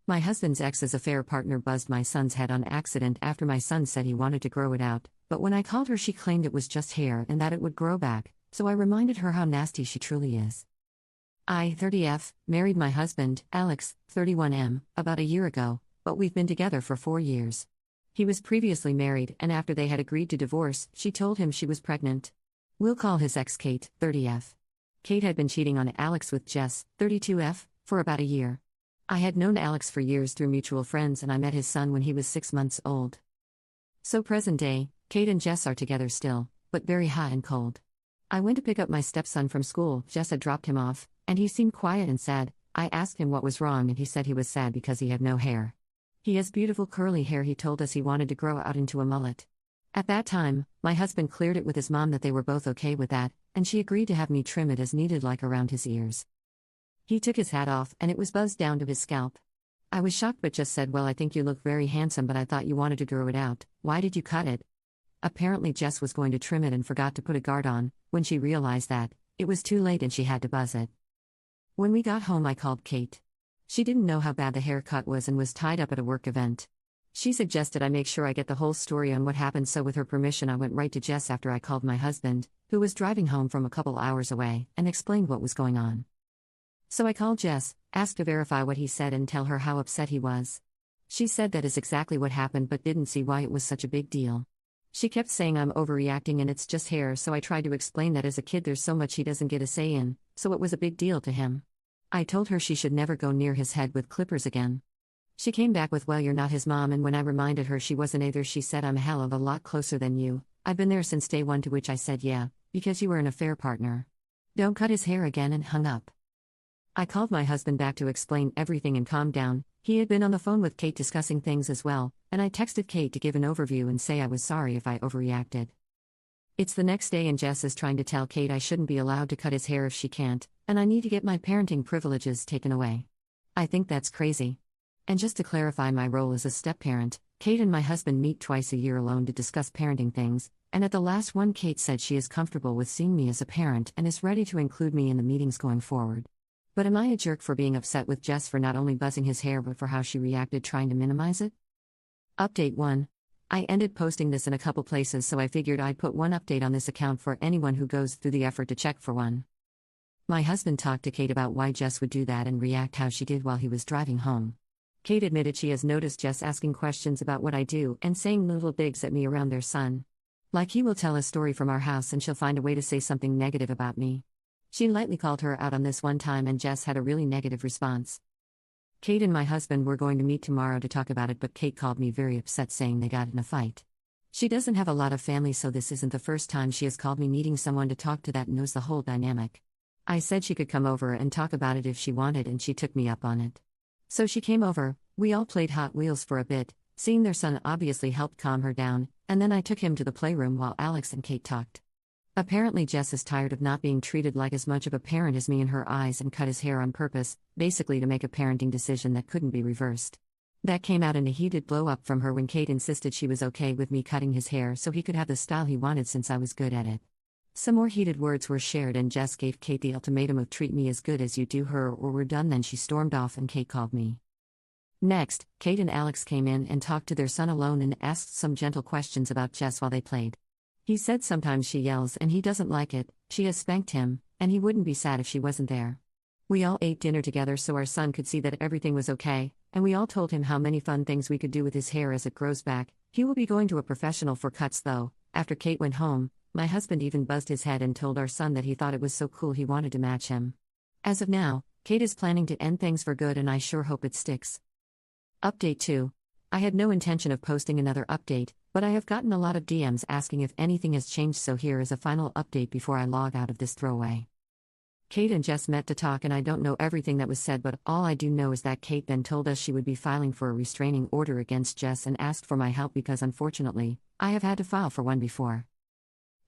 My husband's ex's affair partner buzzed my son's head on accident after my son said he wanted to grow it out, but when I called her, she claimed it was just hair and that it would grow back, so I reminded her how nasty she truly is. I, 30F, married my husband, Alex, 31M, about a year ago, but we've been together for 4 years. He was previously married, and after they had agreed to divorce, she told him she was pregnant. We'll call his ex Kate, 30F. Kate had been cheating on Alex with Jess, 32F, for about a year. I had known Alex for years through mutual friends, and I met his son when he was 6 months old. So present day, Kate and Jess are together still, but very hot and cold. I went to pick up my stepson from school. Jess had dropped him off, and he seemed quiet and sad. I asked him what was wrong, and he said he was sad because he had no hair. He has beautiful curly hair. He told us he wanted to grow out into a mullet. At that time, my husband cleared it with his mom that they were both okay with that, and she agreed to have me trim it as needed, like around his ears. He took his hat off, and it was buzzed down to his scalp. I was shocked but just said, "Well, I think you look very handsome, but I thought you wanted to grow it out. Why did you cut it?" Apparently Jess was going to trim it and forgot to put a guard on. When she realized that, it was too late and she had to buzz it. When we got home, I called Kate. She didn't know how bad the haircut was and was tied up at a work event. She suggested I make sure I get the whole story on what happened, so with her permission I went right to Jess after I called my husband, who was driving home from a couple hours away, and explained what was going on. So I called Jess, asked to verify what he said and tell her how upset he was. She said that is exactly what happened but didn't see why it was such a big deal. She kept saying I'm overreacting and it's just hair, so I tried to explain that as a kid there's so much he doesn't get a say in, so it was a big deal to him. I told her she should never go near his head with clippers again. She came back with, "Well, you're not his mom," and when I reminded her she wasn't either, she said, "I'm a hell of a lot closer than you. I've been there since day one," to which I said, "Yeah, because you were an affair partner. Don't cut his hair again," and hung up. I called my husband back to explain everything and calm down. He had been on the phone with Kate discussing things as well, and I texted Kate to give an overview and say I was sorry if I overreacted. It's the next day and Jess is trying to tell Kate I shouldn't be allowed to cut his hair if she can't, and I need to get my parenting privileges taken away. I think that's crazy. And just to clarify my role as a step-parent, Kate and my husband meet twice a year alone to discuss parenting things, and at the last one Kate said she is comfortable with seeing me as a parent and is ready to include me in the meetings going forward. But am I a jerk for being upset with Jess for not only buzzing his hair but for how she reacted trying to minimize it? Update 1. I ended posting this in a couple places, so I figured I'd put one update on this account for anyone who goes through the effort to check for one. My husband talked to Kate about why Jess would do that and react how she did while he was driving home. Kate admitted she has noticed Jess asking questions about what I do and saying little digs at me around their son. Like he will tell a story from our house and she'll find a way to say something negative about me. She lightly called her out on this one time and Jess had a really negative response. Kate and my husband were going to meet tomorrow to talk about it, but Kate called me very upset saying they got in a fight. She doesn't have a lot of family, so this isn't the first time she has called me, needing someone to talk to that knows the whole dynamic. I said she could come over and talk about it if she wanted, and she took me up on it. So she came over, we all played Hot Wheels for a bit, seeing their son obviously helped calm her down, and then I took him to the playroom while Alex and Kate talked. Apparently Jess is tired of not being treated like as much of a parent as me in her eyes and cut his hair on purpose, basically to make a parenting decision that couldn't be reversed. That came out in a heated blow-up from her when Kate insisted she was okay with me cutting his hair so he could have the style he wanted since I was good at it. Some more heated words were shared and Jess gave Kate the ultimatum of treat me as good as you do her or we're done. Then she stormed off and Kate called me. Next, Kate and Alex came in and talked to their son alone and asked some gentle questions about Jess while they played. He said sometimes she yells and he doesn't like it, she has spanked him, and he wouldn't be sad if she wasn't there. We all ate dinner together so our son could see that everything was okay, and we all told him how many fun things we could do with his hair as it grows back. He will be going to a professional for cuts though. After Kate went home, my husband even buzzed his head and told our son that he thought it was so cool he wanted to match him. As of now, Kate is planning to end things for good and I sure hope it sticks. Update 2. I had no intention of posting another update, but I have gotten a lot of DMs asking if anything has changed, so here is a final update before I log out of this throwaway. Kate and Jess met to talk and I don't know everything that was said, but all I do know is that Kate then told us she would be filing for a restraining order against Jess and asked for my help because unfortunately, I have had to file for one before.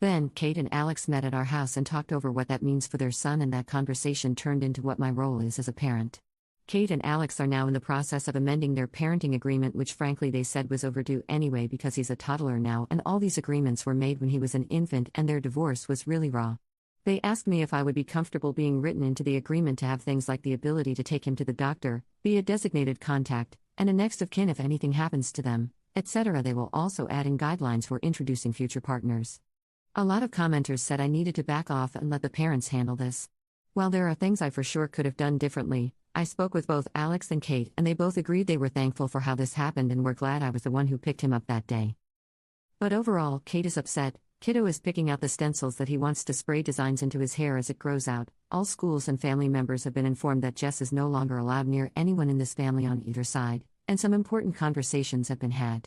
Then, Kate and Alex met at our house and talked over what that means for their son, and that conversation turned into what my role is as a parent. Kate and Alex are now in the process of amending their parenting agreement, which frankly they said was overdue anyway because he's a toddler now and all these agreements were made when he was an infant and their divorce was really raw. They asked me if I would be comfortable being written into the agreement to have things like the ability to take him to the doctor, be a designated contact, and a next of kin if anything happens to them, etc. They will also add in guidelines for introducing future partners. A lot of commenters said I needed to back off and let the parents handle this. While there are things I for sure could have done differently, I spoke with both Alex and Kate and they both agreed they were thankful for how this happened and were glad I was the one who picked him up that day. But overall, Kate is upset. Kiddo is picking out the stencils that he wants to spray designs into his hair as it grows out. All schools and family members have been informed that Jess is no longer allowed near anyone in this family on either side, and some important conversations have been had.